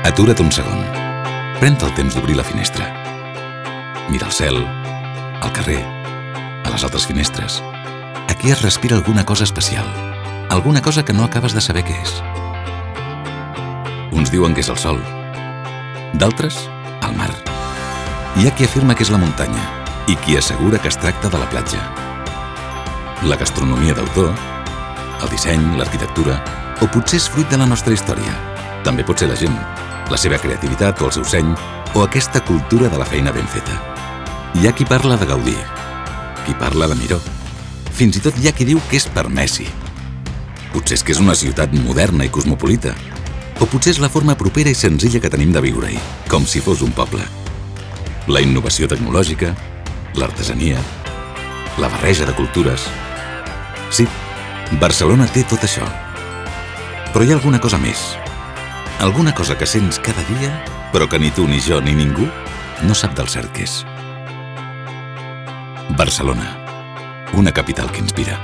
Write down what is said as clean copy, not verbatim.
Atura't un segon. Pren-te el temps d'obrir la finestra. Mira el cel, al carrer, a les altres finestres. Aquí es respira alguna cosa especial. Alguna cosa que no acabes de saber què és. Uns diuen que és el sol. D'altres, el mar. Hi ha qui afirma que és la muntanya i qui assegura que es tracta de la platja. La gastronomia d'autor, el disseny, l'arquitectura, o potser és fruit de la nostra història. També pot ser la gent, la seva creativitat o el seu seny, o aquesta cultura de la feina ben feta. Hi ha qui parla de Gaudí, qui parla de Miró. Fins i tot hi ha qui diu que és per Messi. Potser és que és una ciutat moderna i cosmopolita, o potser és la forma propera i senzilla que tenim de viure-hi, com si fos un poble. La innovació tecnològica, l'artesania, la barreja de cultures. Sí, Barcelona té tot això. Però hi ha alguna cosa més. Alguna cosa que sents cada dia, però que ni tu, ni jo, ni ningú no sap del cert què és. Barcelona, una capital que inspira.